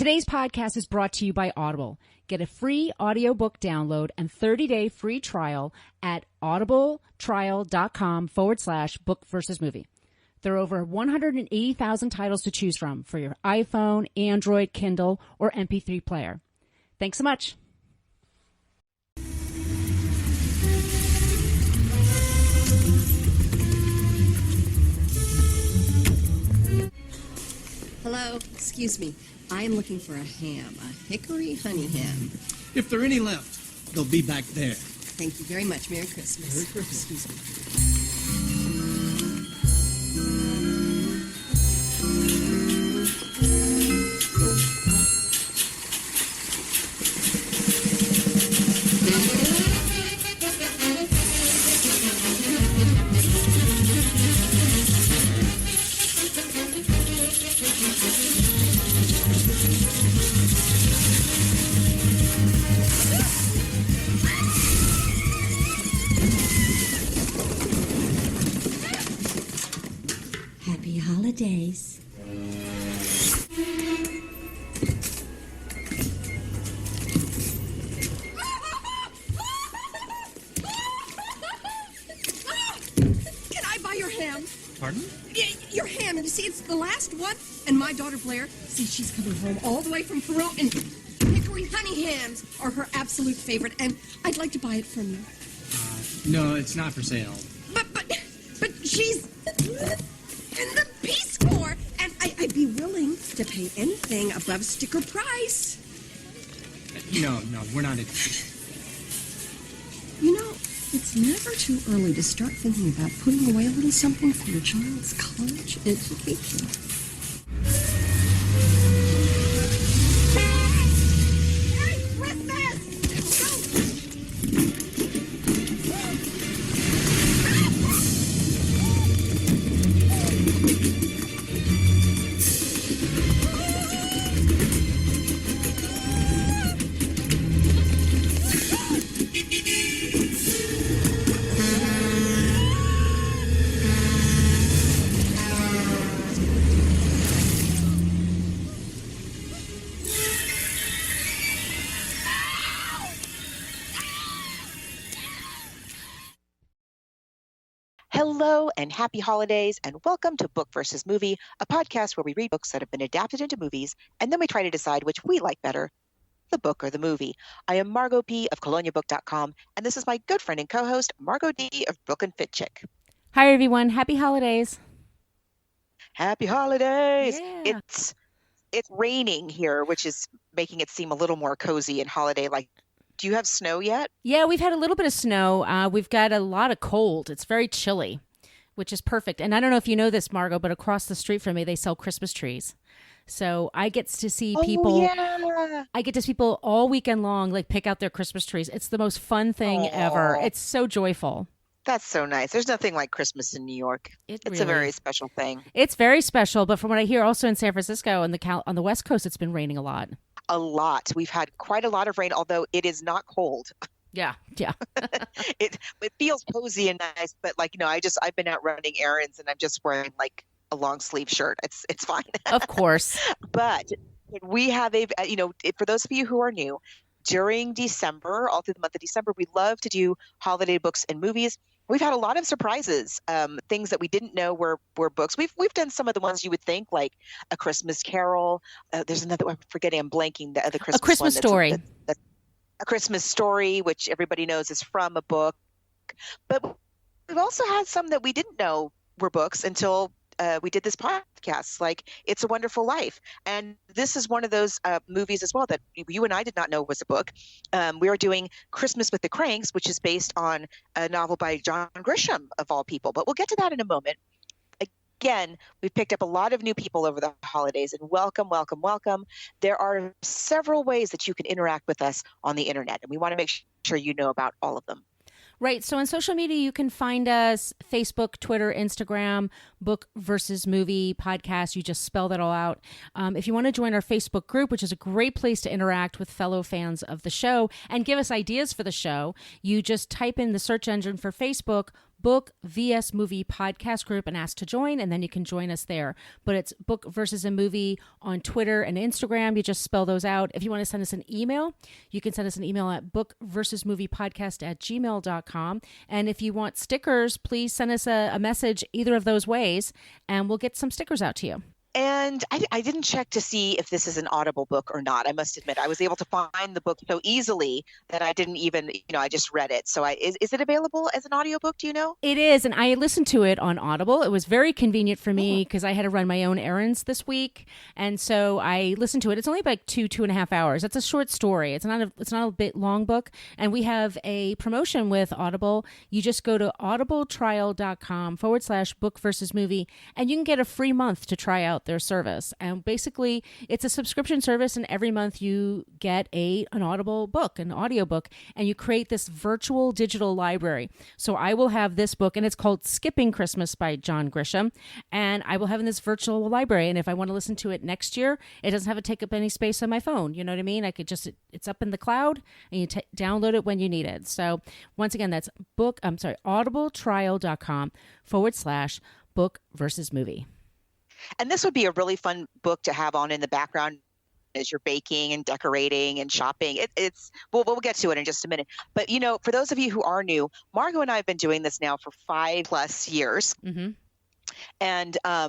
Today's podcast is brought to you by Audible. Get a free audiobook download and 30-day free trial at audibletrial.com/book versus movie. There are over 180,000 titles to choose from for your iPhone, Android, Kindle, or MP3 player. Thanks so much. Hello, excuse me. I am looking for a ham, a hickory honey ham. If there are any left, they'll be back there. Thank you very much. Merry Christmas. Merry Christmas. Excuse me. Happy holidays. Can I buy your ham? Pardon? Your ham. You see, it's the last one. And my daughter Blair, see, she's coming home all the way from Peru, and hickory honey hams are her absolute favorite. And I'd like to buy it from you. No, it's not for sale. But she's in the Peace Corps, and I'd be willing to pay anything above sticker price. No, we're not interested. You know, it's never too early to start thinking about putting away a little something for your child's college education. Merry Christmas! Hello and happy holidays, and welcome to Book versus Movie, a podcast where we read books that have been adapted into movies, and then we try to decide which we like better, the book or the movie. I am Margo P. of coloniabook.com, and this is my good friend and co-host, Margo D. of Book and Fit Chick. Hi, everyone. Happy holidays. Happy holidays! Yeah. It's raining here, which is making it seem a little more cozy and holiday-like. Do you have snow yet? Yeah, we've had a little bit of snow. We've got a lot of cold. It's very chilly, which is perfect. And I don't know if you know this, Margo, but across the street from me, they sell Christmas trees. So I get to see people. Yeah. I get to see people all weekend long, like pick out their Christmas trees. It's the most fun thing ever. It's so joyful. That's so nice. There's nothing like Christmas in New York. It's a very special thing. It's very special. But from what I hear, also in San Francisco and on the West Coast, it's been raining a lot. A lot. We've had quite a lot of rain, although it is not cold. Yeah. It feels cozy and nice, but I've been out running errands and I'm just wearing like a long sleeve shirt. It's fine. Of course. But we have for those of you who are new, during December, all through the month of December, we love to do holiday books and movies. We've had a lot of surprises, things that we didn't know were books. We've done some of the ones you would think, like A Christmas Carol. There's another one, I'm forgetting, I'm blanking, the other Christmas A Christmas one Story. That's A Christmas Story, which everybody knows is from a book. But we've also had some that we didn't know were books until we did this podcast, like It's a Wonderful Life. And this is one of those movies as well that you and I did not know was a book. We are doing Christmas with the Kranks, which is based on a novel by John Grisham, of all people. But we'll get to that in a moment. Again, we've picked up a lot of new people over the holidays, and welcome. There are several ways that you can interact with us on the internet, and we want to make sure you know about all of them. Right. So on social media, you can find us Facebook, Twitter, Instagram, Book versus Movie podcast. You just spell that all out. If you want to join our Facebook group, which is a great place to interact with fellow fans of the show and give us ideas for the show, you just type in the search engine for Facebook, Book vs Movie podcast group, and ask to join, and then you can join us there. But it's Book versus a Movie on Twitter and Instagram. You just spell those out. If you want to send us an email, you can send us an email at bookversusmoviepodcast@gmail.com. And if you want stickers, please send us a message either of those ways, and we'll get some stickers out to you. And I didn't check to see if this is an Audible book or not. I must admit, I was able to find the book so easily that I didn't even, I just read it. So is it available as an audiobook? Do you know? It is. And I listened to it on Audible. It was very convenient for me because I had to run my own errands this week. And so I listened to it. It's only like 2.5 hours. It's a short story. It's not a bit long book. And we have a promotion with Audible. You just go to audibletrial.com/book versus movie, and you can get a free month to try out their service. And basically it's a subscription service, and every month you get an Audible book, an audiobook, and you create this virtual digital library. So I will have this book, and it's called Skipping Christmas by John Grisham, and I will have in this virtual library. And if I want to listen to it next year, it doesn't have to take up any space on my phone. You know what I mean? I could just, it's up in the cloud, and you download it when you need it. So once again, that's audibletrial.com/book versus movie. And this would be a really fun book to have on in the background as you're baking and decorating and shopping. We'll get to it in just a minute. But, for those of you who are new, Margo and I have been doing this now for 5+ years. Mm-hmm. And as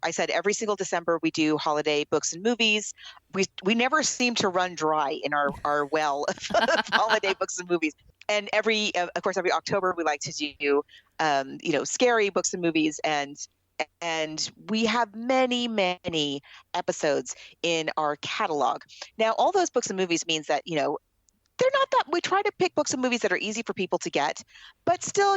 I said, every single December we do holiday books and movies. We never seem to run dry in our well of holiday books and movies. And every October we like to do, scary books and movies, and we have many, many episodes in our catalog. Now, all those books and movies means that, they're not that, we try to pick books and movies that are easy for people to get, but still,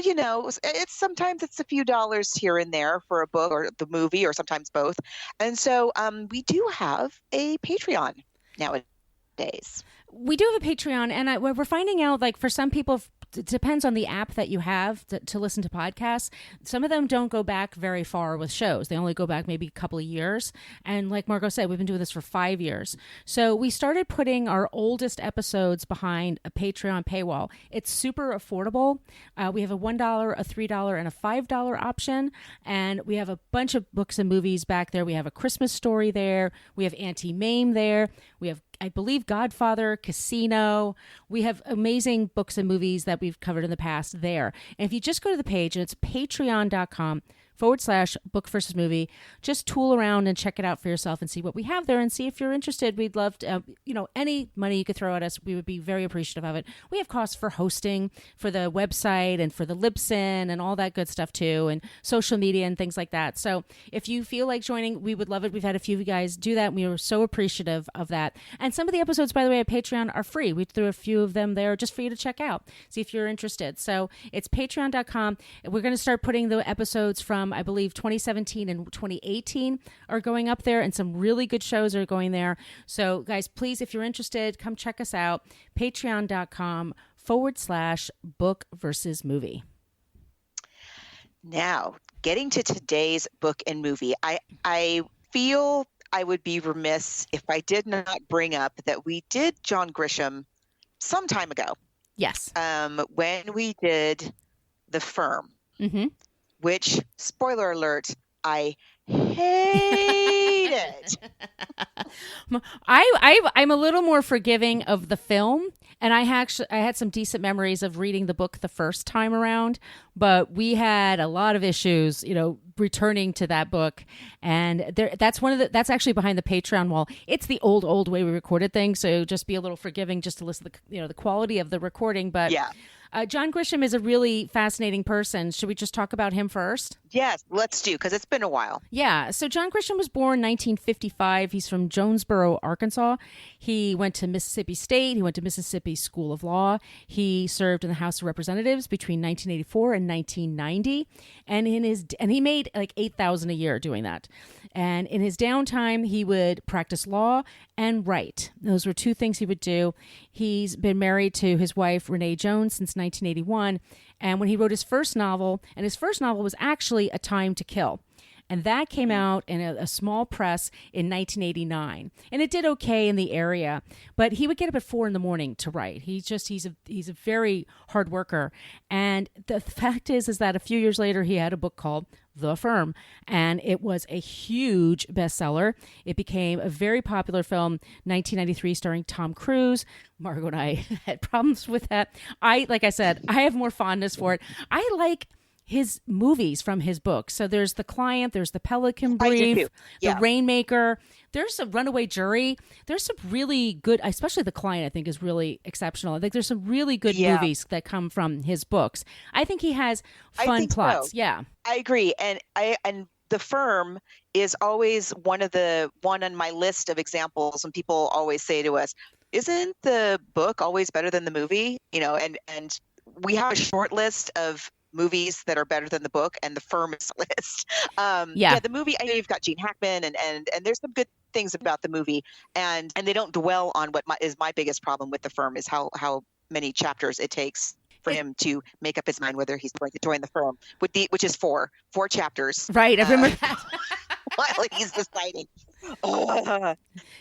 sometimes it's a few dollars here and there for a book or the movie, or sometimes both. And so we do have a Patreon nowadays. We do have a Patreon, and we're finding out, like, for some people, it depends on the app that you have to listen to podcasts. Some of them don't go back very far with shows. They only go back maybe a couple of years. And like Margo said, we've been doing this for 5 years. So we started putting our oldest episodes behind a Patreon paywall. It's super affordable. We have a $1, a $3, and a $5 option. And we have a bunch of books and movies back there. We have A Christmas Story there. We have Auntie Mame there. We have, I believe, Godfather, Casino. We have amazing books and movies that we've covered in the past there. And if you just go to the page, and it's patreon.com/book versus movie, just tool around and check it out for yourself and see what we have there and see if you're interested. We'd love to, any money you could throw at us, we would be very appreciative of it. We have costs for hosting, for the website, and for the Libsyn and all that good stuff too, and social media and things like that. So if you feel like joining, we would love it. We've had a few of you guys do that, and we were so appreciative of that. And some of the episodes, by the way, at Patreon are free. We threw a few of them there just for you to check out, see if you're interested. So it's patreon.com. We're going to start putting the episodes from, I believe, 2017 and 2018 are going up there, and some really good shows are going there. So guys, please, if you're interested, come check us out. Patreon.com/book versus movie. Now, getting to today's book and movie, I feel I would be remiss if I did not bring up that we did John Grisham some time ago. Yes. When we did The Firm. Mm-hmm. Which, spoiler alert, I hated. I'm a little more forgiving of the film, and I had some decent memories of reading the book the first time around, but we had a lot of issues, returning to that book, and that's that's actually behind the Patreon wall. It's the old way we recorded things, so just be a little forgiving just to listen to the quality of the recording, but yeah. John Grisham is a really fascinating person. Should we just talk about him first? Yes, let's do, because it's been a while. Yeah. So John Grisham was born 1955. He's from Jonesboro, Arkansas. He went to Mississippi State. He went to Mississippi School of Law. He served in the House of Representatives between 1984 and 1990. And he made like $8,000 a year doing that. And in his downtime, he would practice law and write. Those were two things he would do. He's been married to his wife, Renee Jones, since 1981. And when he wrote his first novel, and his first novel was actually A Time to Kill. And that came out in a small press in 1989, and it did okay in the area. But he would get up at 4 a.m. to write. He's a very hard worker. And the fact is that a few years later, he had a book called The Firm, and it was a huge bestseller. It became a very popular film, 1993, starring Tom Cruise. Margo and I had problems with that. Like I said, I have more fondness for it. I like his movies from his books. So there's The Client, there's The Pelican Brief, The Rainmaker, there's a Runaway Jury. There's some really good, especially The Client, I think is really exceptional. I think there's some really good movies that come from his books. I think he has fun plots. So. Yeah. I agree. And The Firm is always one on my list of examples when people always say to us, isn't the book always better than the movie? And we have a short list of movies that are better than the book, and The Firm is the list. The movie, I know you've got Gene Hackman, and there's some good things about the movie, and they don't dwell on what is my biggest problem with The Firm is how many chapters it takes for him to make up his mind whether he's going to join the firm, which is four chapters. Right, I remember that. While he's deciding. And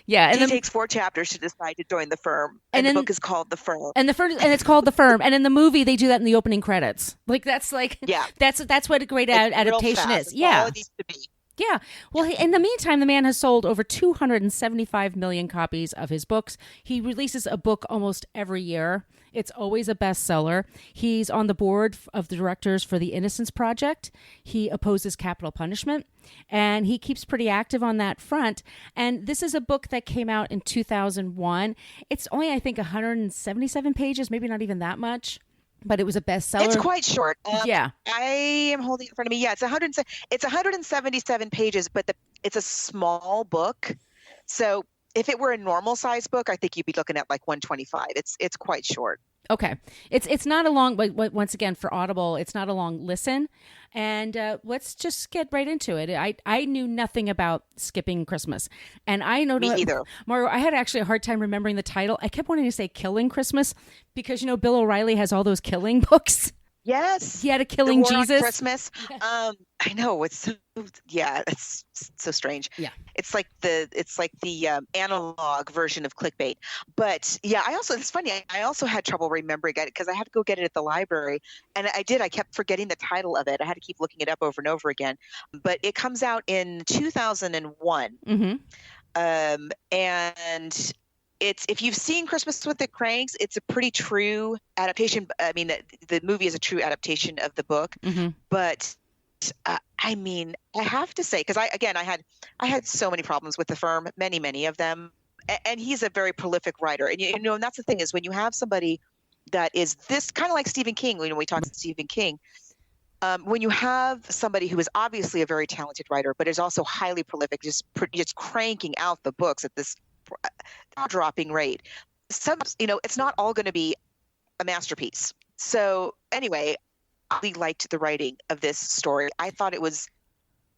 it takes 4 chapters to decide to join the firm, and the book is called The Firm. And it's called The Firm. And in the movie, they do that in the opening credits. That's what a great adaptation is. Yeah. All it needs to be. Yeah. Well, in the meantime, the man has sold over 275 million copies of his books. He releases a book almost every year. It's always a bestseller. He's on the board of the directors for the Innocence Project. He opposes capital punishment, and he keeps pretty active on that front. And this is a book that came out in 2001. It's only, I think, 177 pages, maybe not even that much. But it was a bestseller. It's quite short. Yeah. I am holding it in front of me. Yeah, it's 177 pages, but it's a small book. So if it were a normal size book, I think you'd be looking at like 125. It's quite short. Okay. It's not a long, but once again, for Audible, it's not a long listen. And let's just get right into it. I knew nothing about skipping Christmas. And I know Me either. Margo, I had actually a hard time remembering the title. I kept wanting to say Killing Christmas because, Bill O'Reilly has all those killing books. Yes. He had a Killing the War Jesus. On Christmas. I know. It's so strange. Yeah. It's like the analog version of clickbait. But yeah, it's funny. I also had trouble remembering it because I had to go get it at the library, and I kept forgetting the title of it. I had to keep looking it up over and over again. But it comes out in 2001. Mm-hmm. And if you've seen Christmas with the Kranks, it's a pretty true adaptation. I mean, the movie is a true adaptation of the book, mm-hmm. But I have to say, because I had so many problems with The Firm, many of them, and he's a very prolific writer, and and that's the thing is when you have somebody that is this kind of like Stephen King. When we talk to Stephen King, when you have somebody who is obviously a very talented writer, but is also highly prolific, just cranking out the books at this dropping rate, it's not all going to be a masterpiece. So anyway, I really liked the writing of this story. I thought it was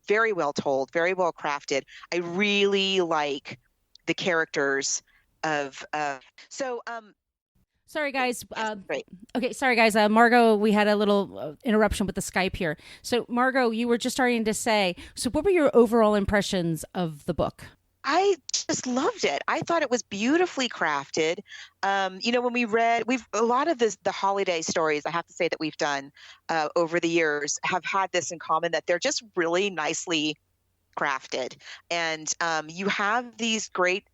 very well told, very well crafted. I really like the characters of Sorry, guys. Great. Okay, sorry, guys. Margo, we had a little interruption with the Skype here. So, Margo, you were just starting to say, so what were your overall impressions of the book? I just loved it. I thought it was beautifully crafted. When we've a lot of the holiday stories, I have to say that we've done over the years have had this in common, that they're just really nicely crafted. And you have these great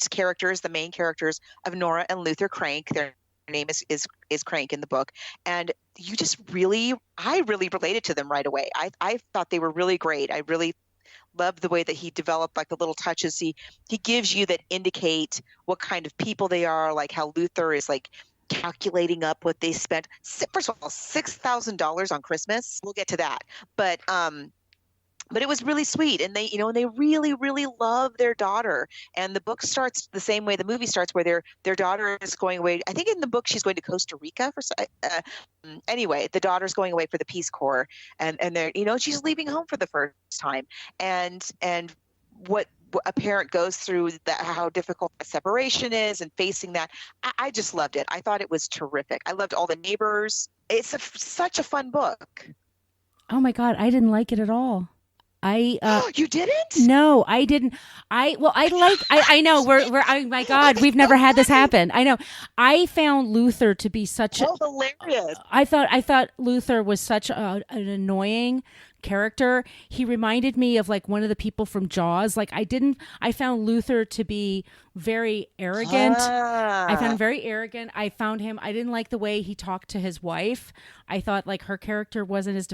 characters, the main characters of Nora and Luther Krank. Their name is Krank in the book. And I really related to them right away. I thought they were really great. I really loved the way that he developed like the little touches he gives you that indicate what kind of people they are, like how Luther is like calculating up what they spent. First of all, $6,000 on Christmas. We'll get to that. But it was really sweet, and they really, really love their daughter. And the book starts the same way the movie starts, where their daughter is going away. I think in the book she's going to Costa Rica anyway. The daughter's going away for the Peace Corps, and they're she's leaving home for the first time. And what a parent goes through that, how difficult a separation is and facing that. I just loved it. I thought it was terrific. I loved all the neighbors. It's such a fun book. Oh my God, I didn't like it at all. You didn't? No, I didn't. I know we're oh my God, we've never had this happen. I know. I found Luther to be such hilarious. I thought Luther was such an annoying character. He reminded me of like one of the people from Jaws. Like I found Luther to be very arrogant. I found him very arrogant. I didn't like the way he talked to his wife. I thought like her character wasn't as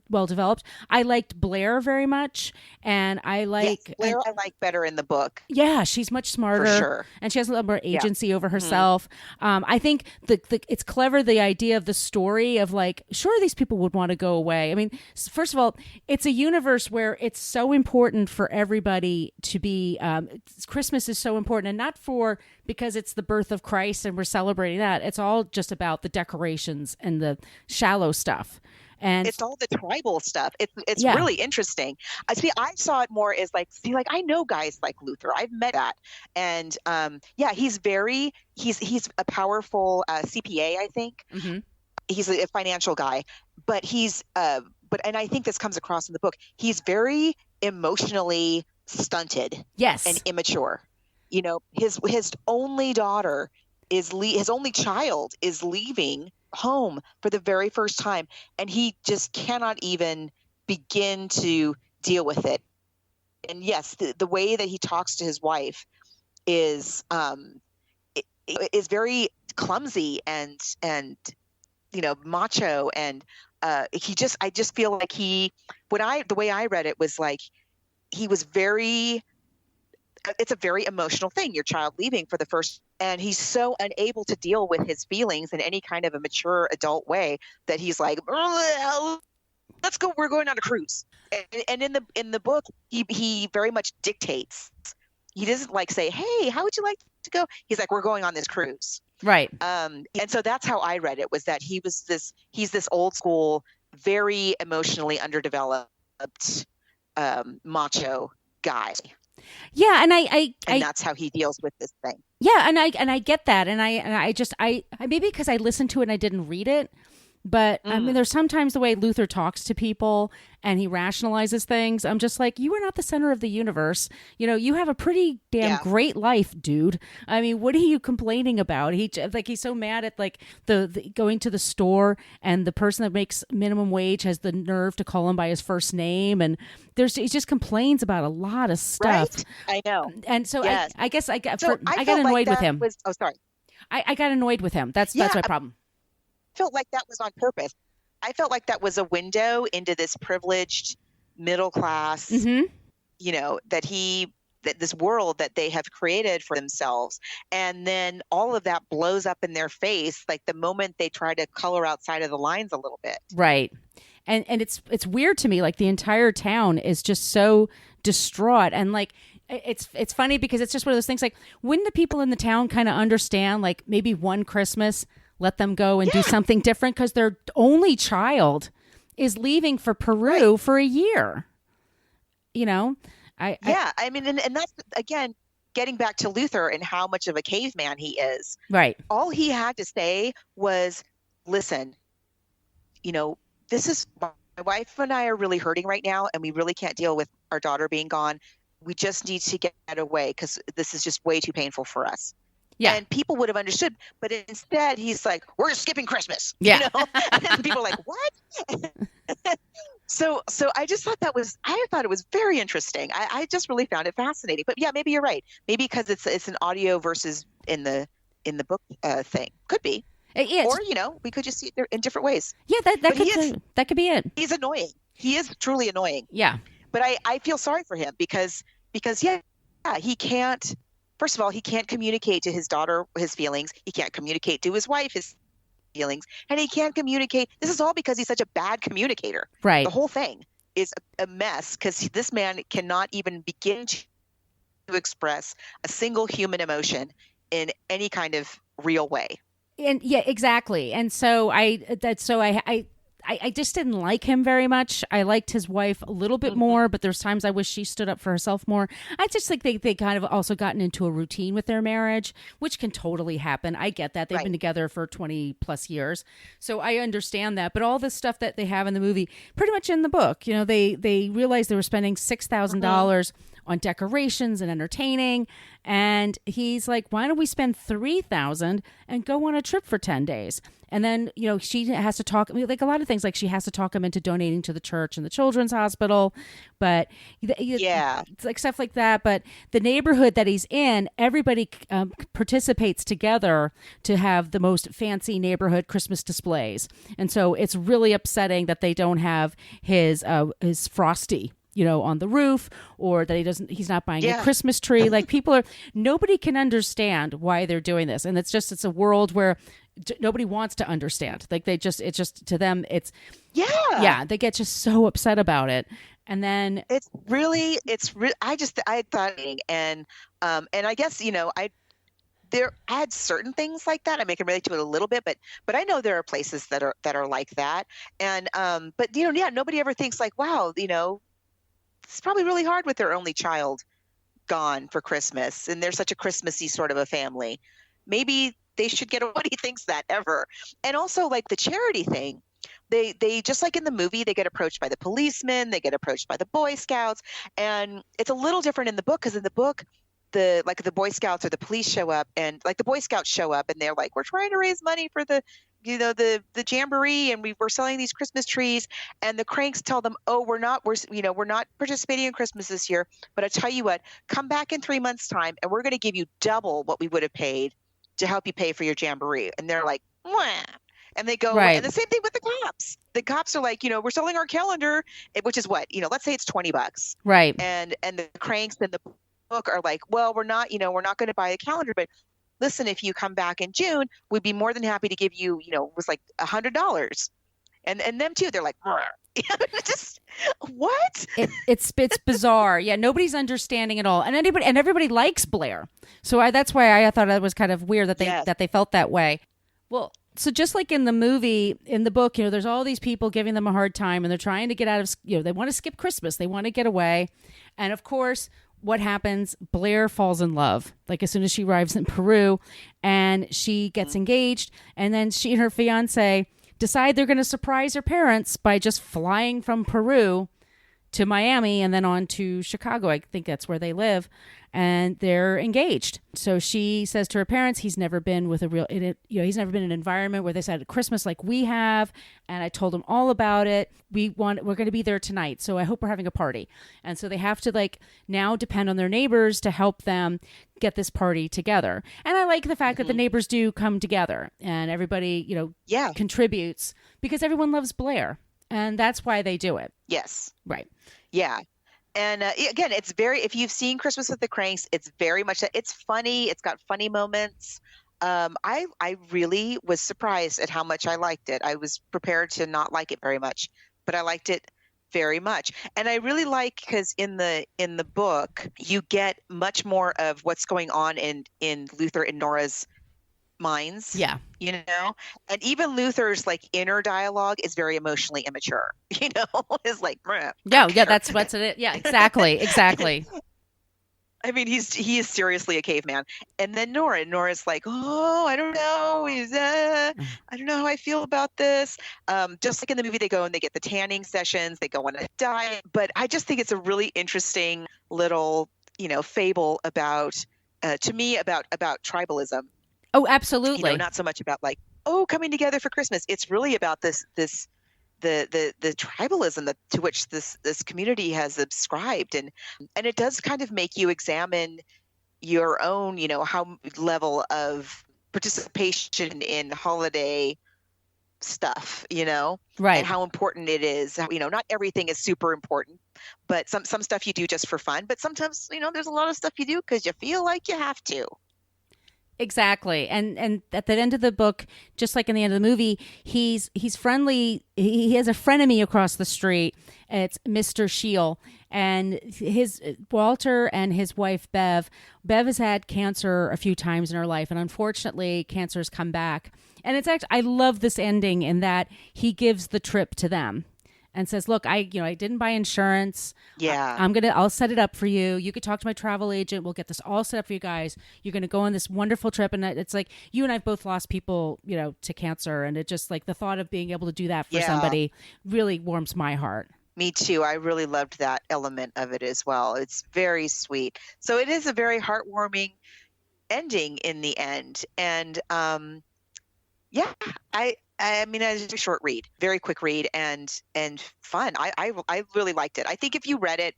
well developed. I liked Blair very much, and I like Blair. I like better in the book. Yeah, she's much smarter, for sure, and she has a lot more agency over herself. I think it's clever, the idea of the story of like, sure, these people would want to go away. I mean, first of all, it's a universe where it's so important for everybody to be. Christmas is so important, and not because it's the birth of Christ and we're celebrating that. It's all just about the decorations and the shallow stuff. And it's all the tribal stuff. It's really interesting. I saw it more as like, I know guys like Luther. I've met that. And he's a powerful CPA, I think. Mm-hmm. He's a financial guy, but and I think this comes across in the book. He's very emotionally stunted. Yes. And immature. You know, his only daughter his only child is leaving home for the very first time, and he just cannot even begin to deal with it. And yes, the way that he talks to his wife is very clumsy and macho, and I just feel like the way I read it was like he was it's a very emotional thing, your child leaving for the first, and he's so unable to deal with his feelings in any kind of a mature adult way that he's like, let's go, we're going on a cruise. And in the book, he very much dictates. He doesn't like say, hey, how would you like to go? He's like, we're going on this cruise. Right. And so that's how I read it, was that he's this old school, very emotionally underdeveloped macho guy. Yeah, and that's how he deals with this thing. Yeah, and I get that, and I maybe because I listened to it and I didn't read it, but I mean, there's sometimes the way Luther talks to people and he rationalizes things. I'm just like, you are not the center of the universe. You know, you have a pretty damn great life, dude. I mean, what are you complaining about? He's so mad at like the going to the store, and the person that makes minimum wage has the nerve to call him by his first name, and he just complains about a lot of stuff. Right? I know. And so yes. I guess I got annoyed like with him. Sorry. I got annoyed with him. That's my problem. I felt like that was on purpose. I felt like that was a window into this privileged middle class, that this world that they have created for themselves. And then all of that blows up in their face, like the moment they try to color outside of the lines a little bit. Right. And it's weird to me, like the entire town is just so distraught, and like it's funny because it's just one of those things, like, wouldn't the people in the town kind of understand, like, maybe one Christmas let them go and do something different, because their only child is leaving for Peru for a year. You know, I mean, and that's, again, getting back to Luther and how much of a caveman he is. Right. All he had to say was, listen, this is, my wife and I are really hurting right now, and we really can't deal with our daughter being gone. We just need to get away because this is just way too painful for us. Yeah. And people would have understood, but instead he's like, we're skipping Christmas. Yeah. And people are like, what? So I just thought it was very interesting. I just really found it fascinating. But yeah, maybe you're right. Maybe because it's an audio versus in the book thing. Could be. Or, we could just see it in different ways. Yeah, that could be it. He's annoying. He is truly annoying. Yeah. But I feel sorry for him because he can't. First of all, he can't communicate to his daughter his feelings. He can't communicate to his wife his feelings. And he can't communicate. This is all because he's such a bad communicator. Right. The whole thing is a mess because this man cannot even begin to express a single human emotion in any kind of real way. And yeah, exactly. And so I I just didn't like him very much. I liked his wife a little bit more, but there's times I wish she stood up for herself more. I just think they kind of also gotten into a routine with their marriage, which can totally happen. I get that. They've been together for 20 plus years. So I understand that. But all this stuff that they have in the movie, pretty much in the book, you know, they realized they were spending $6,000 on decorations and entertaining. And he's like, why don't we spend $3,000 and go on a trip for 10 days? And then, you know, she has to talk, like a lot of things, like she has to talk him into donating to the church and the children's hospital. But it's like stuff like that. But the neighborhood that he's in, everybody participates together to have the most fancy neighborhood Christmas displays. And so it's really upsetting that they don't have his Frosty, you know, on the roof, or that he's not buying a Christmas tree. Like nobody can understand why they're doing this. And it's a world where nobody wants to understand. Like it's just to them, they get just so upset about it. And then I thought, and I guess, you know, I had certain things like that. I can relate to it a little bit, but I know there are places that are like that. And, but you know, nobody ever thinks like, wow, you know, it's probably really hard with their only child gone for Christmas, and they're such a Christmassy sort of a family. Maybe they should get nobody thinks that ever. And also like the charity thing, they just like in the movie, they get approached by the policemen, they get approached by the Boy Scouts, and it's a little different in the book, because in the book, the Boy Scouts or the police show up, and like the Boy Scouts show up and they're like, we're trying to raise money for the jamboree, and we're selling these Christmas trees, and the Kranks tell them, oh, we're not participating in Christmas this year, but I tell you what, come back in 3 months time and we're going to give you double what we would have paid to help you pay for your jamboree. And they're like, wah. And they go, and the same thing with the cops. The cops are like, you know, we're selling our calendar, which is what, you know, let's say it's $20. Right. And the Kranks in the book are like, well, we're not going to buy a calendar, but listen, if you come back in June, we'd be more than happy to give you, you know, it was like $100. And them too, they're like, just what? It's bizarre. Yeah, nobody's understanding it all, and everybody likes Blair. So that's why I thought it was kind of weird that they felt that way. Well, so just like in the movie, in the book, you know, there's all these people giving them a hard time, and they're trying to get out of, you know, they want to skip Christmas, they want to get away, and of course, what happens? Blair falls in love, like as soon as she arrives in Peru, and she gets engaged, and then she and her fiance decide they're going to surprise her parents by just flying from Peru to Miami and then on to Chicago. I think that's where they live, and they're engaged. So she says to her parents, he's never been he's never been in an environment where they said Christmas like we have. And I told him all about it. We're going to be there tonight. So I hope we're having a party. And so they have to like now depend on their neighbors to help them get this party together. And I like the fact that the neighbors do come together and everybody, you know, contributes, because everyone loves Blair. And that's why they do it. Yes. Right. Yeah. And again, it's if you've seen Christmas with the Kranks, it's very much that. It's funny. It's got funny moments. I really was surprised at how much I liked it. I was prepared to not like it very much, but I liked it very much. And I really like, because in the book, you get much more of what's going on in Luther and Nora's minds. Yeah. You know, and even Luther's like inner dialogue is very emotionally immature, you know, is like, yeah, that's what's it. Yeah, exactly. I mean, he is seriously a caveman. And then Nora's like, oh, I don't know. I don't know how I feel about this. Just like in the movie, they go and they get the tanning sessions, they go on a diet. But I just think it's a really interesting little, you know, fable about tribalism. Oh, absolutely. You know, not so much about like, oh, coming together for Christmas. It's really about the tribalism to which this community has subscribed, and it does kind of make you examine your own, you know, how level of participation in holiday stuff, you know, right, and how important it is. You know, not everything is super important, but some stuff you do just for fun. But sometimes, you know, there's a lot of stuff you do because you feel like you have to. Exactly. And at the end of the book, just like in the end of the movie, he's friendly. He has a frenemy across the street. It's Mr. Shield. And his Walter and his wife Bev has had cancer a few times in her life, and unfortunately cancer's come back. And it's actually, I love this ending in that he gives the trip to them and says, look, I didn't buy insurance. Yeah. I'll set it up for you. You could talk to my travel agent. We'll get this all set up for you guys. You're going to go on this wonderful trip. And it's like, you and I've both lost people, to cancer. And it just like the thought of being able to do that for somebody really warms my heart. Me too. I really loved that element of it as well. It's very sweet. So it is a very heartwarming ending in the end. And I mean, it's a short read, very quick read, and fun. I really liked it. I think if you read it,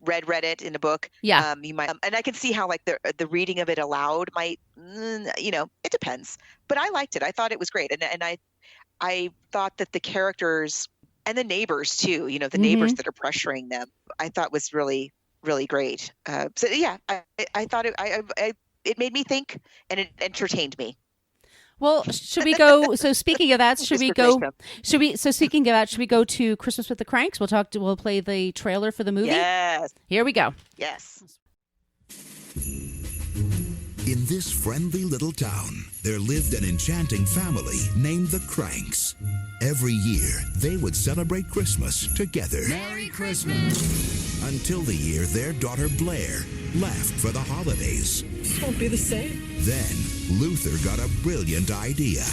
read it in a book, you might. And I can see how like the reading of it aloud might, it depends. But I liked it. I thought it was great, and I thought that the characters and the neighbors too, the neighbors that are pressuring them, I thought was really, really great. I thought it made me think, and it entertained me. Well, should we go? So speaking of that, should we go to Christmas with the Kranks? We'll play the trailer for the movie. Yes. Here we go. Yes. In this friendly little town, there lived an enchanting family named the Kranks. Every year, they would celebrate Christmas together. Merry Christmas! Until the year their daughter Blair left for the holidays. This won't be the same. Then, Luther got a brilliant idea.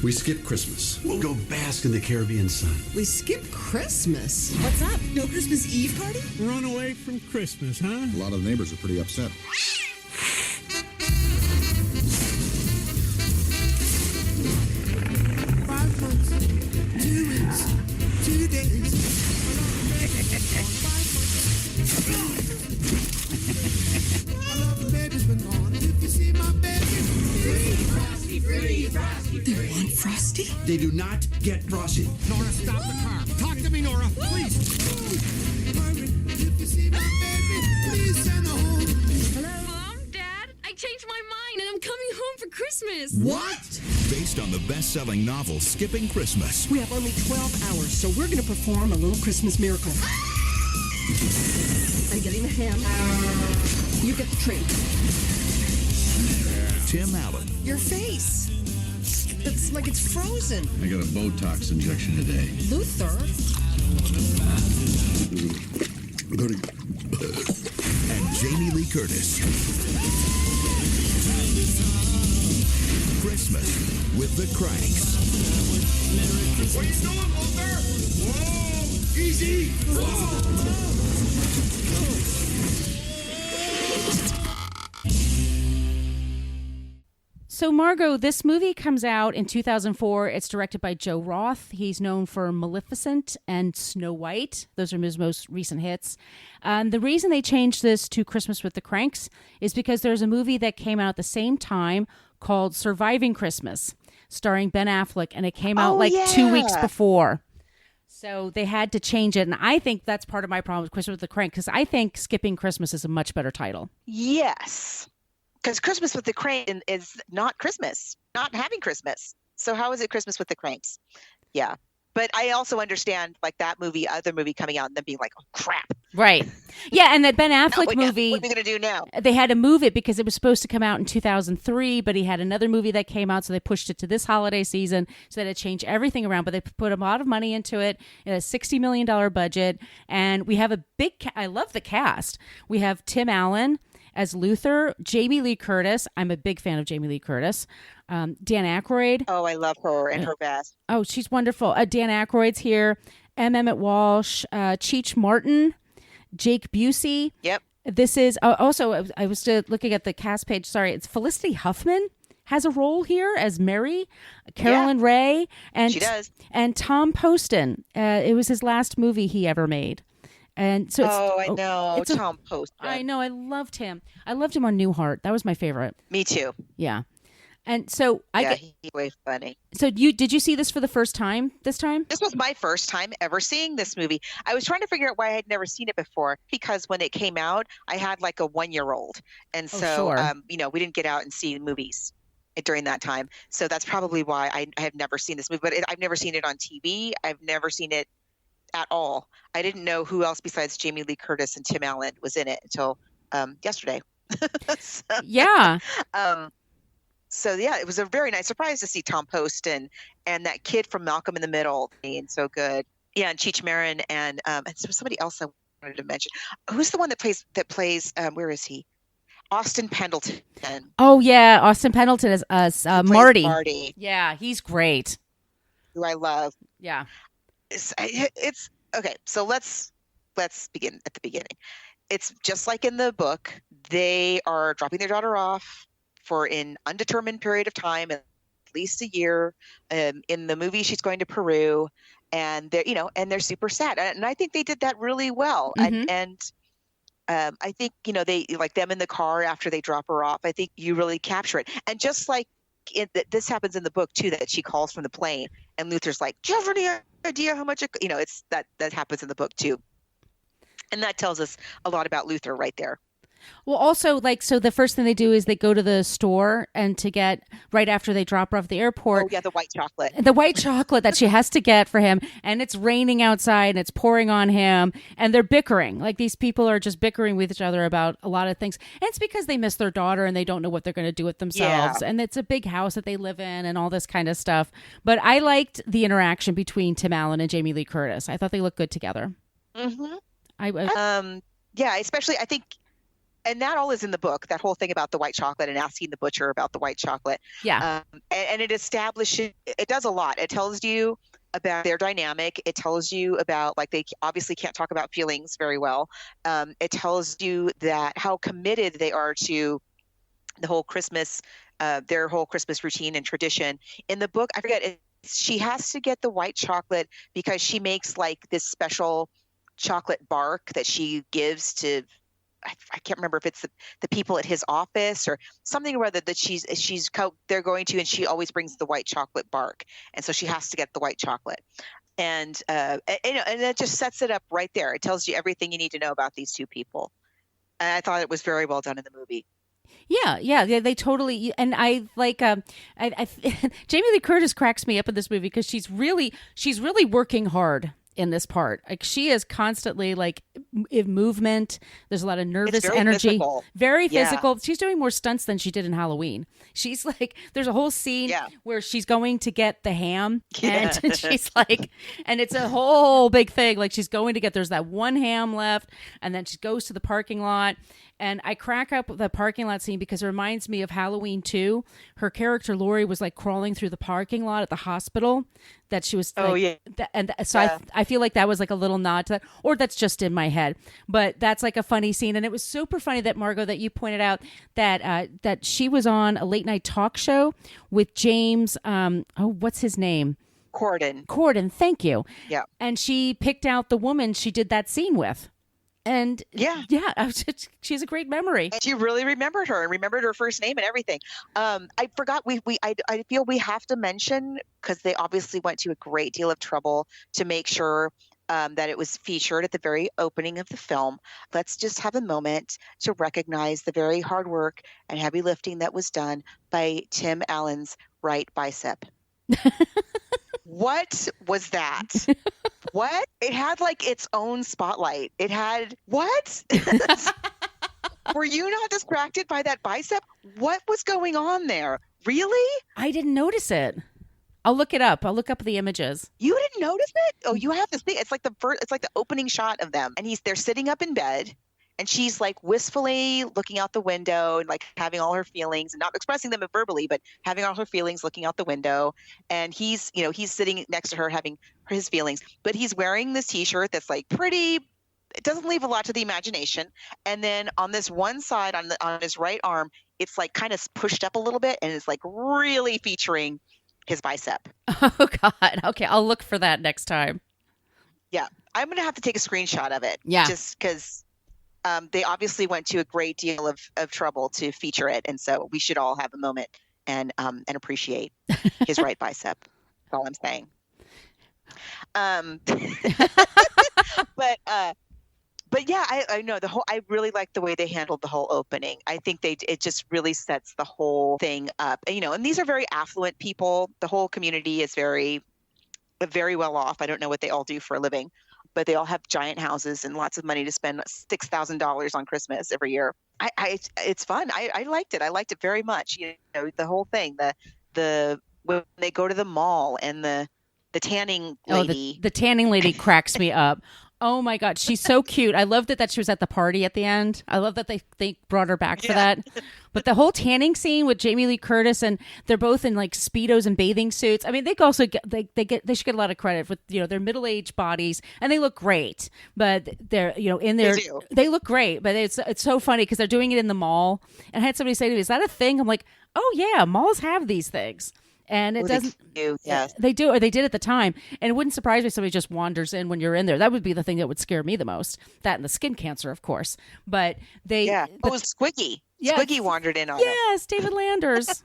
We skip Christmas. We'll go bask in the Caribbean sun. We skip Christmas? What's up? No Christmas Eve party? Run away from Christmas, huh? A lot of the neighbors are pretty upset. 5 months, 2 weeks, 2 days. Baby's been gone. If you see my baby, they want Frosty? They do not get Frosty. Nora, stop the car. Talk to me, Nora, please. If you see my baby, please send her home. Hello? Mom? Dad? I changed my mind and I'm coming home for Christmas. What? Based on the best-selling novel Skipping Christmas. We have only 12 hours, so we're going to perform a little Christmas miracle. I'm getting the ham. You get the drink. Tim Allen. Your face. It's like it's frozen. I got a Botox injection today. Luther? And Jamie Lee Curtis. Christmas with the Kranks. What are you doing, Luther? Whoa! Easy! Whoa! So, Margo, this movie comes out in 2004. It's directed by Joe Roth. He's known for Maleficent and Snow White. Those are his most recent hits. The reason they changed this to Christmas with the Kranks is because there's a movie that came out at the same time called Surviving Christmas, starring Ben Affleck, and it came out 2 weeks before. So they had to change it, and I think that's part of my problem with Christmas with the Krank, because I think Skipping Christmas is a much better title. Yes. Because Christmas with the Kranks is not Christmas, not having Christmas. So how is it Christmas with the Kranks? Yeah. But I also understand like that movie, other movie coming out and then being like, oh, crap. Right. Yeah, and that Ben Affleck movie. What are we going to do now? They had to move it because it was supposed to come out in 2003, but he had another movie that came out, so they pushed it to this holiday season. So they had to change everything around, but they put a lot of money into it, in a $60 million budget. And we have a big, I love the cast. We have Tim Allen as Luther, Jamie Lee Curtis. I'm a big fan of Jamie Lee Curtis. Dan Aykroyd. Oh, I love her and her vest. Oh, she's wonderful. Dan Aykroyd's here. M. Emmett Walsh, Cheech Martin, Jake Busey. Yep. This is also, I was looking at the cast page. Sorry, it's Felicity Huffman has a role here as Mary, Carolyn Ray, and she does. And Tom Poston. It was his last movie he ever made. And so I know. Tom Poston. I know. I loved him. I loved him on Newhart. That was my favorite. Me too. Yeah. And so he's way funny. So did you see this for the first time this time? This was my first time ever seeing this movie. I was trying to figure out why I had never seen it before, because when it came out, I had like a 1-year-old. And so, sure. we didn't get out and see movies during that time. So that's probably why I have never seen this movie. But I've never seen it on TV. I've never seen it at all. I didn't know who else besides Jamie Lee Curtis and Tim Allen was in it until yesterday. Yeah. So yeah, it was a very nice surprise to see Tom Post and that kid from Malcolm in the Middle being so good. Yeah, and Cheech Marin and somebody else I wanted to mention. Who's the one that plays where is he? Austin Pendleton. Oh yeah, Austin Pendleton is Marty. Marty. Yeah, he's great. Who I love. Yeah. It's okay. So let's begin at the beginning. It's just like in the book. They are dropping their daughter off for an undetermined period of time, at least a year. In the movie, she's going to Peru, and they're super sad. And I think they did that really well. Mm-hmm. And I think, they like them in the car after they drop her off. I think you really capture it. And just like this happens in the book too, that she calls from the plane and Luther's like, do you have any idea how much it's that happens in the book too. And that tells us a lot about Luther right there. Well, also, so the first thing they do is they go to the store and to get, right after they drop her off the airport. Oh, yeah, the white chocolate. The white chocolate that she has to get for him. And it's raining outside and it's pouring on him. And they're bickering. Like, these people are just bickering with each other about a lot of things. And it's because they miss their daughter and they don't know what they're going to do with themselves. Yeah. And it's a big house that they live in and all this kind of stuff. But I liked the interaction between Tim Allen and Jamie Lee Curtis. I thought they looked good together. Mm-hmm. Yeah, especially, I think, and that all is in the book, that whole thing about the white chocolate and asking the butcher about the white chocolate. Yeah. And it establishes, it does a lot. It tells you about their dynamic. It tells you about, like, they obviously can't talk about feelings very well. It tells you that how committed they are to the whole Christmas, their whole Christmas routine and tradition. In the book, I forget, she has to get the white chocolate because she makes like this special chocolate bark that she gives to, I can't remember if it's the people at his office or something or other that they're going to, and she always brings the white chocolate bark. And so she has to get the white chocolate. And it just sets it up right there. It tells you everything you need to know about these two people. And I thought it was very well done in the movie. Yeah, they totally, and I like, Jamie Lee Curtis cracks me up in this movie because she's really working hard in this part. Like, she is constantly like in movement. There's a lot of nervous energy. Physical. Very physical. She's doing more stunts than she did in Halloween. She's like, there's a whole scene where she's going to get the ham and she's like, and it's a whole big thing. Like, she's going to get, there's that one ham left, and then she goes to the parking lot. And I crack up the parking lot scene because it reminds me of Halloween 2. Her character, Lori, was like crawling through the parking lot at the hospital that she was. I feel like that was like a little nod to that, or that's just in my head. But that's like a funny scene. And it was super funny that, Margo, that you pointed out that she was on a late night talk show with James. What's his name? Corden. Thank you. Yeah. And she picked out the woman she did that scene with. And she has a great memory. And she really remembered her and remembered her first name and everything. I forgot I feel we have to mention, because they obviously went to a great deal of trouble to make sure that it was featured at the very opening of the film. Let's just have a moment to recognize the very hard work and heavy lifting that was done by Tim Allen's right bicep. What was that? What? It had like its own spotlight. It had what? Were you not distracted by that bicep? What was going on there? Really? I didn't notice it. I'll look it up. I'll look up the images. You didn't notice it? Oh, you have to see. It's like the opening shot of them, and they're sitting up in bed. And she's like wistfully looking out the window and like having all her feelings and not expressing them verbally, but having all her feelings looking out the window. And he's sitting next to her having his feelings, but he's wearing this t-shirt that's like pretty, it doesn't leave a lot to the imagination. And then on this one side on his right arm, it's like kind of pushed up a little bit and it's like really featuring his bicep. Oh God. Okay. I'll look for that next time. Yeah. I'm going to have to take a screenshot of it. Yeah. Just because they obviously went to a great deal of trouble to feature it. And so we should all have a moment and appreciate his right bicep. That's all I'm saying. But yeah, I know I really like the way they handled the whole opening. I think it just really sets the whole thing up. And these are very affluent people. The whole community is very, very well off. I don't know what they all do for a living, but they all have giant houses and lots of money to spend $6,000 on Christmas every year. It's fun. I liked it. I liked it very much. The whole thing, the when they go to the mall and the tanning lady. The tanning lady cracks me up. Oh my God, she's so cute. I loved it that she was at the party at the end. I love that they brought her back for that. But the whole tanning scene with Jamie Lee Curtis, and they're both in like Speedos and bathing suits. I mean, they also they should get a lot of credit for their middle-aged bodies, and they look great. But they're in there they look great. But it's so funny because they're doing it in the mall. And I had somebody say to me, "Is that a thing?" I'm like, "Oh yeah, malls have these things." And it doesn't. Yes. They do, or they did at the time. And it wouldn't surprise me if somebody just wanders in when you're in there. That would be the thing that would scare me the most. That and the skin cancer, of course. But they. Yeah. Squiggy. Yeah. Squiggy wandered in on it. Yes, David Landers.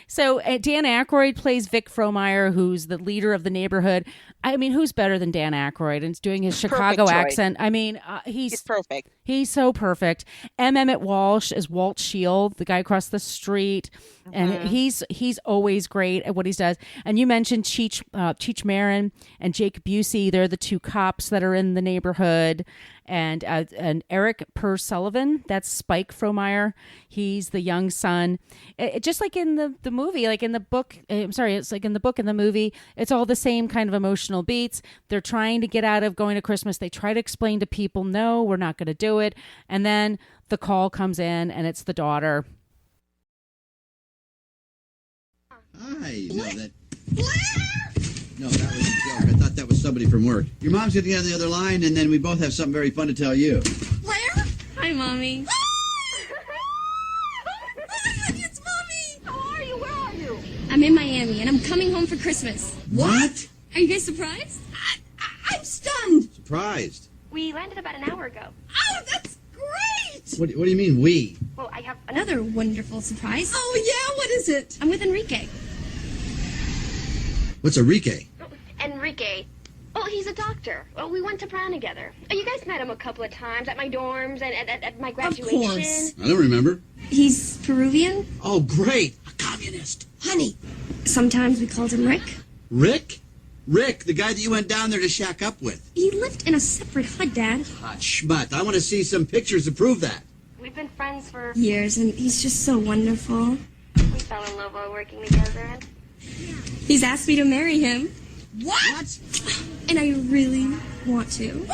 So Dan Aykroyd plays Vic Frohmeyer, who's the leader of the neighborhood. I mean, who's better than Dan Aykroyd? And doing his Chicago accent. I mean, he's perfect. He's so perfect. Emmett Walsh is Walt Shield, the guy across the street. And he's always great at what he does. And you mentioned Cheech Marin and Jake Busey. They're the two cops that are in the neighborhood. And Eric Sullivan, that's Spike Frohmeyer. He's the young son. Just like in the movie, like in the book. It's like in the book and the movie. It's all the same kind of emotional beats. They're trying to get out of going to Christmas. They try to explain to people, no, we're not going to do it. And then the call comes in, and it's the daughter. Hi. No, that was a joke. I thought that was somebody from work. Your mom's going to get on the other line, and then we both have something very fun to tell you. Blair? Hi, Mommy. It's Mommy! How are you? Where are you? I'm in Miami, and I'm coming home for Christmas. What? Are you guys surprised? I'm stunned! Surprised. We landed about an hour ago. Oh, that's great! What do you mean, we? Well, I have another wonderful surprise. Oh, yeah? What is it? I'm with Enrique. What's Enrique? Enrique. Oh, he's a doctor. Well, we went to Brown together. Oh, you guys met him a couple of times at my dorms and at my graduation. Of course. I don't remember. He's Peruvian. Oh, great. A communist. Honey. Sometimes we called him Rick. Rick? Rick, the guy that you went down there to shack up with. He lived in a separate hut, Dad. Hot schmutt. I want to see some pictures to prove that. We've been friends for years, and he's just so wonderful. We fell in love while working together, and he's asked me to marry him. What? And I really want to.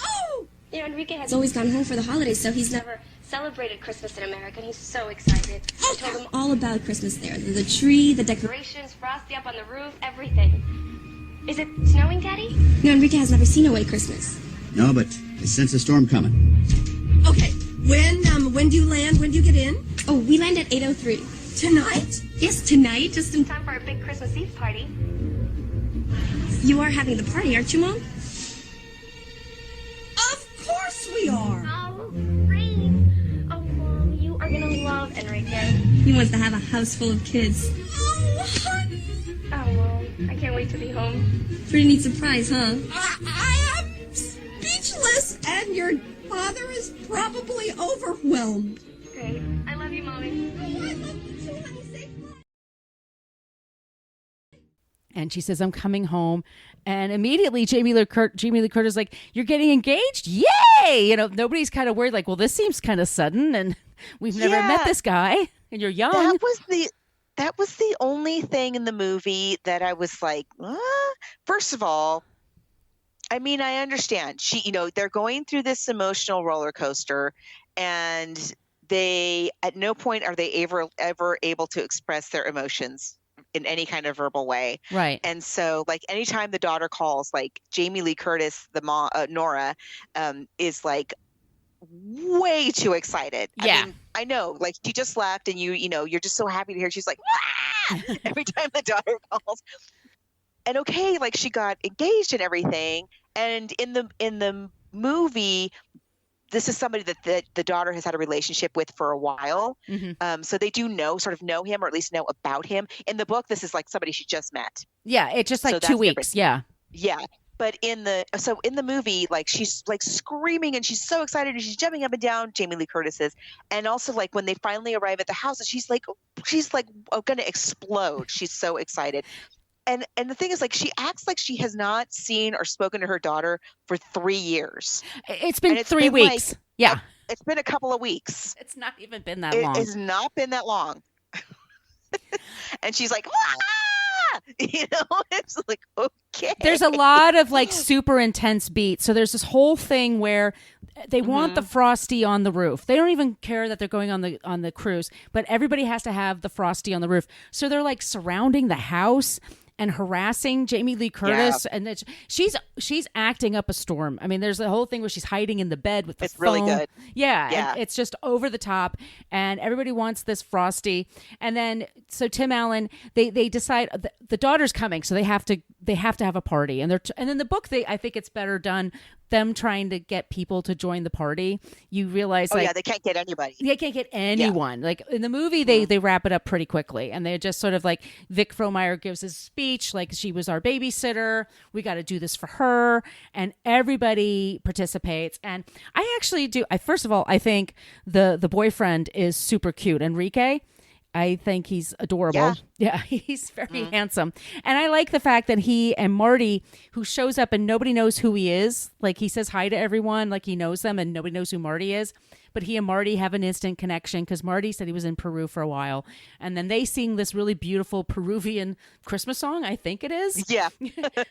Oh! Enrique has always gone home for the holidays, so he's never celebrated Christmas in America, and he's so excited. I told him all about Christmas there. The tree, the decorations, frosty up on the roof, everything. Is it snowing, Daddy? No, Enrique has never seen a white Christmas. No, but I sense a storm coming. Okay, when do you land? When do you get in? Oh, we land at 8:03. Tonight? Yes, tonight, just in time for our big Christmas Eve party. You are having the party, aren't you, Mom? Of course we are! Oh, great. Oh, Mom, you are going to love Enrique. He wants to have a house full of kids. Oh, honey! Oh, Mom, I can't wait to be home. Pretty neat surprise, huh? I am speechless, and your father is probably overwhelmed. Great. I love you, Mommy. Oh, I love you too, honey. Say bye. And she says, I'm coming home. And immediately Jamie Lee Curtis is like, you're getting engaged? Yay! Nobody's kind of worried, like, well, this seems kind of sudden, and we've never met this guy, and you're young. That was the only thing in the movie that I was like, First of all, I mean, I understand. They're going through this emotional roller coaster, and they, at no point are they ever able to express their emotions in any kind of verbal way. Right. And so, like, anytime the daughter calls, like, Jamie Lee Curtis, the mom, Nora, is like way too excited. Yeah. I mean, I know, like, she just left, and you're just so happy to hear. She's like, Wah! Every time the daughter calls. And okay, like, she got engaged and everything. And in the movie, this is somebody that the daughter has had a relationship with for a while. Mm-hmm. So they do sort of know him, or at least know about him. In the book, this is like somebody she just met. Yeah, it's just like So 2 that's weeks. different. Yeah. Yeah. But in the movie, like she's like screaming and she's so excited and she's jumping up and down. Jamie Lee Curtis is, and also like when they finally arrive at the house, she's like going to explode. She's so excited. And the thing is, like, she acts like she has not seen or spoken to her daughter for 3 years. It's been 3 weeks. Yeah. It's been a couple of weeks. It's not even been that long. It has not been that long. And she's like, ah! It's like, okay. There's a lot of like super intense beats. So there's this whole thing where they want the Frosty on the roof. They don't even care that they're going on the cruise, but everybody has to have the Frosty on the roof. So they're like surrounding the house and harassing Jamie Lee Curtis, and she's acting up a storm. I mean, there's a whole thing where she's hiding in the bed with the phone. Really good. Yeah. And it's just over the top, and everybody wants this Frosty. And then so Tim Allen, they decide the daughter's coming, so they have to have a party. And and in the book, I think it's better done them trying to get people to join the party. You realize, they can't get anybody. They can't get anyone. Yeah. Like in the movie, they wrap it up pretty quickly, and they just sort of like Vic Frohmeyer gives his speech, like she was our babysitter. We got to do this for her, and everybody participates. And I actually do. First of all, I think the boyfriend is super cute, Enrique. I think he's adorable. Yeah, he's very handsome. And I like the fact that he and Marty, who shows up and nobody knows who he is, like he says hi to everyone, like he knows them and nobody knows who Marty is. But he and Marty have an instant connection because Marty said he was in Peru for a while. And then they sing this really beautiful Peruvian Christmas song, I think it is. Yeah.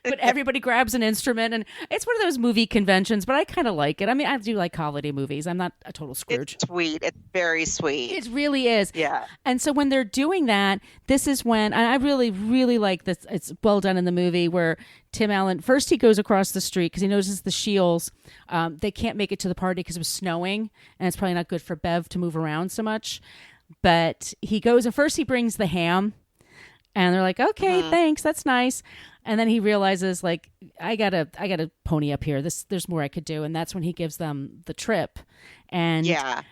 But everybody grabs an instrument, and it's one of those movie conventions, but I kind of like it. I mean, I do like holiday movies. I'm not a total Scrooge. It's sweet. It's very sweet. It really is. Yeah. And so when they're doing that, this is when, and I really, really like this. It's well done in the movie where Tim Allen, first he goes across the street because he notices the Shields. They can't make it to the party because it was snowing, and it's probably not good for Bev to move around so much. But he goes, and first he brings the ham, and they're like, okay, thanks, that's nice. And then he realizes, like, I gotta pony up here. There's more I could do, and that's when he gives them the trip. And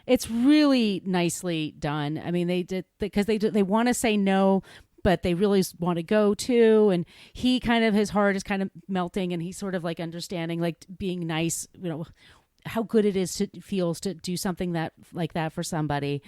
it's really nicely done. I mean, they did because they want to say no, but they really want to go to, and he kind of, his heart is kind of melting, and he's sort of like understanding, like being nice, how good it feels to do something like that for somebody.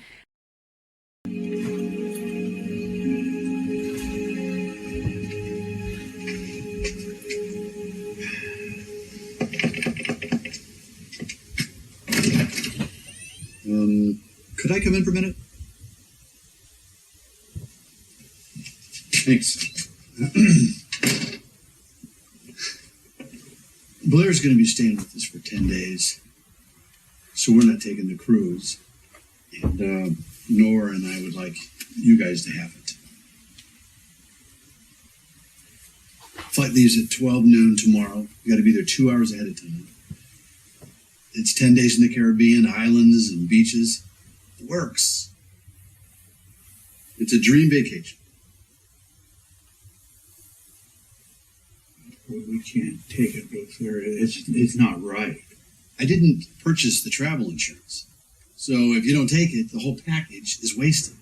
Could I come in for a minute? Thanks. Blair's going to be staying with us for 10 days, so we're not taking the cruise. And Nora and I would like you guys to have it. Flight leaves at 12 noon tomorrow. You got to be there 2 hours ahead of time. It's 10 days in the Caribbean, islands and beaches. It works. It's a dream vacation. We can't take it, Luther. It's not right. I didn't purchase the travel insurance. So if you don't take it, the whole package is wasted.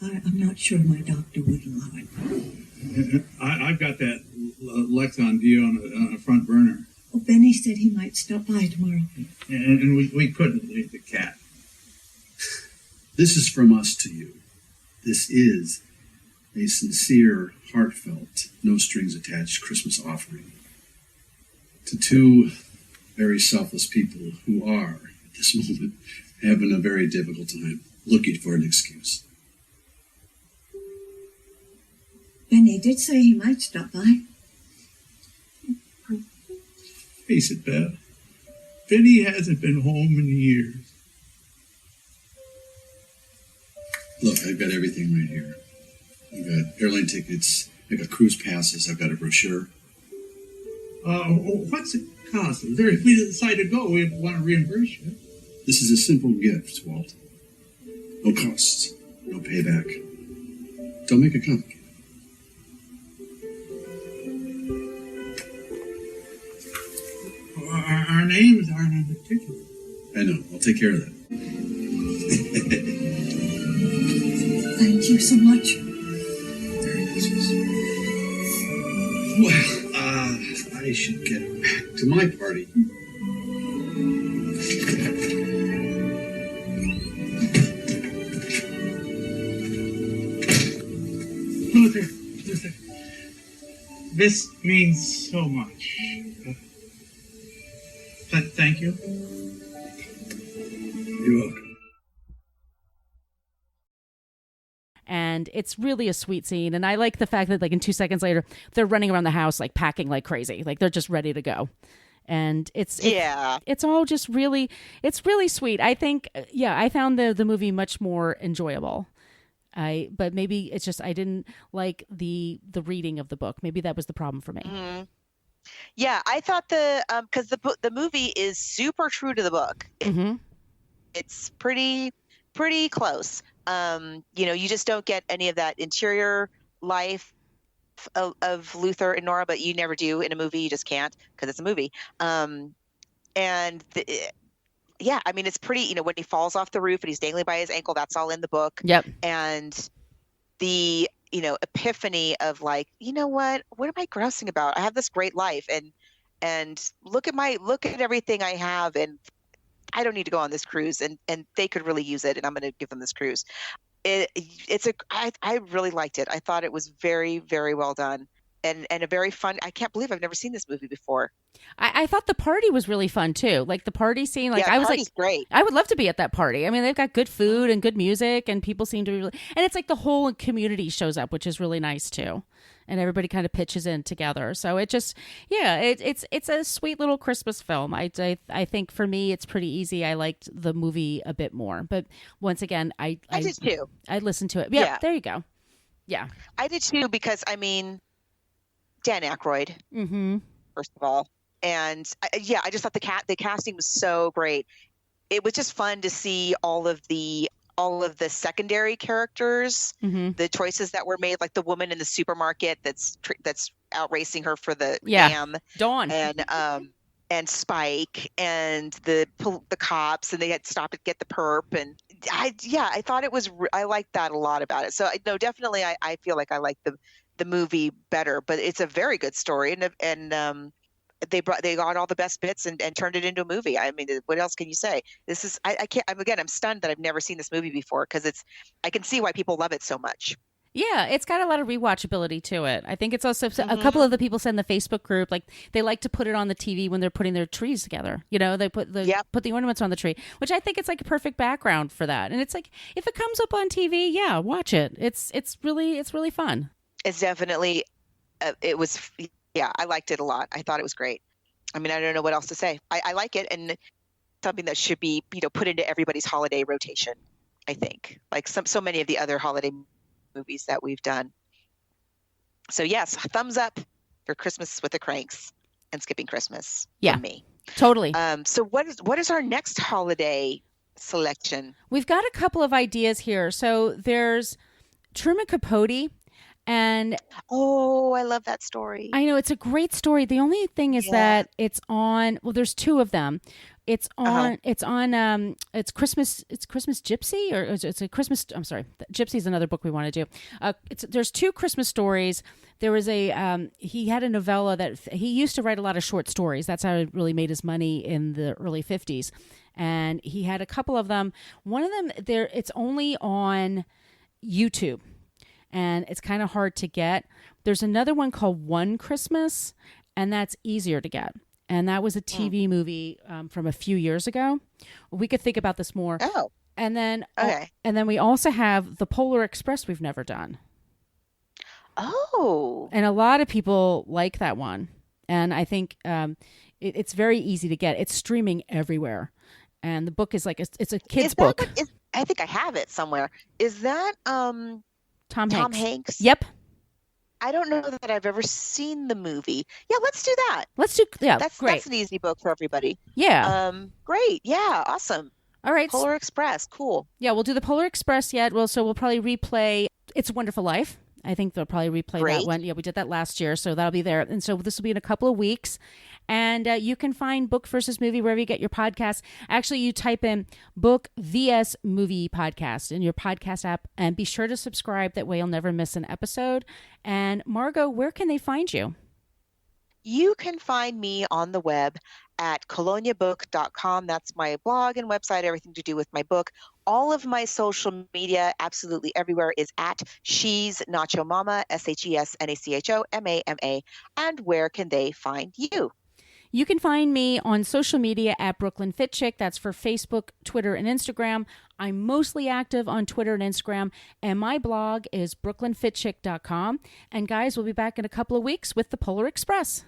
I'm not sure my doctor would allow it. I've got that Lexon deal on a front burner. Well, Benny said he might stop by tomorrow. And we couldn't leave the cat. This is from us to you. This is a sincere, heartfelt, no-strings-attached Christmas offering to two very selfless people who are, at this moment, having a very difficult time looking for an excuse. Benny did say he might stop by. Face it, Bev. Benny hasn't been home in years. Look, I've got everything right here. I've got airline tickets, I've got cruise passes, I've got a brochure. What's it cost? If we decide to go, we want to reimburse you. This is a simple gift, Walt. No costs, no payback. Don't make it complicated. Our names aren't on the ticket. I know. I'll take care of that. Thank you so much. Merry Christmas. Well, I should get back to my party. Luther, this means so much. Thank you. You're welcome. And it's really a sweet scene. And I like the fact that like in 2 seconds later, they're running around the house, like packing like crazy. Like they're just ready to go. And it's all just really, it's really sweet. I think, I found the movie much more enjoyable. But maybe it's just, I didn't like the reading of the book. Maybe that was the problem for me. Mm-hmm. Yeah, I thought because the movie is super true to the book. It's pretty close. You just don't get any of that interior life of Luther and Nora, but you never do in a movie. You just can't because it's a movie. Yeah, I mean, it's pretty, when he falls off the roof and he's dangling by his ankle, that's all in the book. Yep. And the, epiphany of like, you know what am I grousing about? I have this great life and look at everything I have, and I don't need to go on this cruise, and they could really use it, and I'm going to give them this cruise. I really liked it. I thought it was very, very well done. And a very fun. I can't believe I've never seen this movie before. I thought the party was really fun too. Like the party scene. Like I was like, great. I would love to be at that party. I mean, they've got good food and good music, and people seem to be really. And it's like the whole community shows up, which is really nice too. And everybody kind of pitches in together. So it just, it's a sweet little Christmas film. I think for me, it's pretty easy. I liked the movie a bit more, but once again, I did too. I listened to it. Yeah, there you go. Yeah, I did too because Dan Aykroyd, first of all. And I just thought the casting was so great. It was just fun to see all of the secondary characters, the choices that were made, like the woman in the supermarket that's out racing her for the ham, Dawn, and Spike, and the cops, and they had to stop and get the perp, and I thought it was I liked that a lot about it. So definitely I feel like I like the movie better, but it's a very good story, and they got all the best bits and turned it into a movie. I mean, what else can you say? This is I'm stunned that I've never seen this movie before, because I can see why people love it so much. Yeah, it's got a lot of rewatchability to it. I think it's also a couple of the people said in the Facebook group, like they like to put it on the TV when they're putting their trees together. They put the ornaments on the tree, which I think it's like a perfect background for that. And it's like if it comes up on TV, watch it. It's really fun. It's definitely, it was, I liked it a lot. I thought it was great. I mean, I don't know what else to say. I like it, and something that should be, put into everybody's holiday rotation, I think, like so many of the other holiday movies that we've done. So yes, thumbs up for Christmas with the Kranks and Skipping Christmas. Yeah, from me. Totally. So what is our next holiday selection? We've got a couple of ideas here. So there's Truman Capote. And I love that story. I know, it's a great story. The only thing is that it's on, there's two of them. It's on it's Christmas Gypsy, or it's a Christmas, I'm sorry, Gypsy is another book we want to do. There's two Christmas stories. There was he had a novella that he used to write a lot of short stories. That's how he really made his money in the early 50s. And he had a couple of them. One of them it's only on YouTube, and it's kind of hard to get. There's another one called One Christmas, and that's easier to get. And that was a TV movie from a few years ago. We could think about this more. Oh. And then we also have the Polar Express we've never done. Oh. And a lot of people like that one. And I think it's very easy to get. It's streaming everywhere. And the book is like, it's a kid's book. I think I have it somewhere. Is that Tom Hanks? Yep. I don't know that I've ever seen the movie. Yeah, let's do that. That's great. That's an easy book for everybody. Yeah. Great. Yeah, awesome. All right. Polar Express, cool. Yeah, we'll do the Polar Express yet. So we'll probably replay It's a Wonderful Life. I think they'll probably replay Great. that one. Yeah, we did that last year, so that'll be there. And so this will be in a couple of weeks. And you can find Book versus Movie wherever you get your podcasts. Actually, you type in Book vs. Movie Podcast in your podcast app, and be sure to subscribe. That way you'll never miss an episode. And Margo, where can they find you? You can find me on the web at coloniabook.com. That's my blog and website, everything to do with my book. All of my social media, absolutely everywhere, is at She's Nacho Mama, SHESNACHOMAMA. And where can they find you? You can find me on social media at Brooklyn Fit Chick. That's for Facebook, Twitter, and Instagram. I'm mostly active on Twitter and Instagram, and my blog is brooklynfitchick.com. And guys, we'll be back in a couple of weeks with the Polar Express.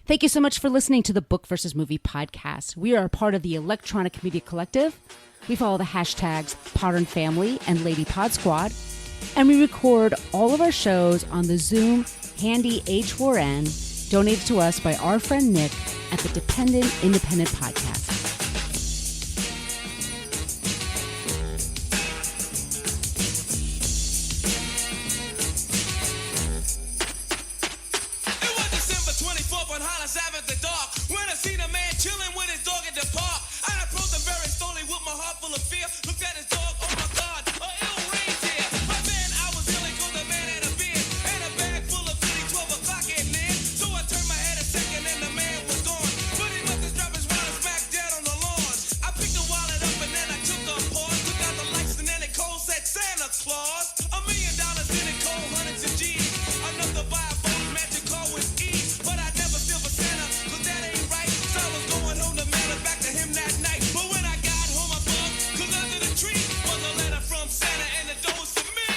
Thank you so much for listening to the Book versus Movie podcast. We are a part of the Electronic Media Collective. We follow the hashtags Podern Family and Lady Pod Squad. And we record all of our shows on the Zoom Handy H4n, donated to us by our friend Nick at the Dependent Independent Podcast. It was December 24th on Hollis Ave at the dark when I seen a man chilling with his dog at the park. I approached him very slowly with my heart full of fear. Looked at his dog, oh my God, a ill reindeer. But then I was yelling 'cause the man had a beard and a bag full of goodies, 12 o'clock at night. So I turned my head a second and the man was gone. But he must have dropped his wallet back dead on the lawn. I picked the wallet up and then I took a pause. Took out the lights and then it cold said Santa Claus. $1 million in it cold, hundreds of G's. Enough to buy a phone, magic car with ease. But I never steal for Santa, 'cause that ain't right. So I was going home to mail it back to him that night. But when I got home, I bugged, 'cause under the tree was a letter from Santa and the door was for me.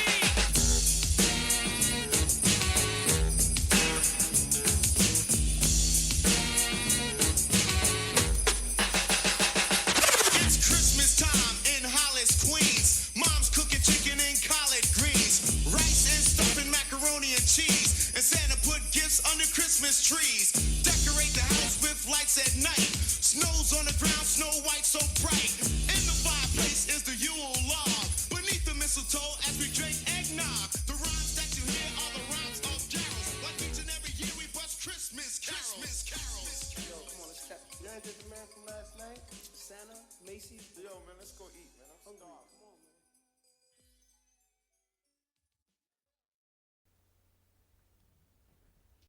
It's Christmas time in Hollis, Queens. Mom's cooking chicken and collard greens, rice and stuffing macaroni and cheese. And Santa put gifts under Christmas trees. Decorate the house with lights at night. Snow's on the ground, snow white so bright. In the fireplace is the Yule log. Beneath the mistletoe as we drink eggnog. The rhymes that you hear are the rhymes of carols. Like each and every year we bust Christmas carols. Yo, come on, let's check. You ain't the man from last night? Santa, Macy's. Yo, man, let's go eat, man. I'm hungry.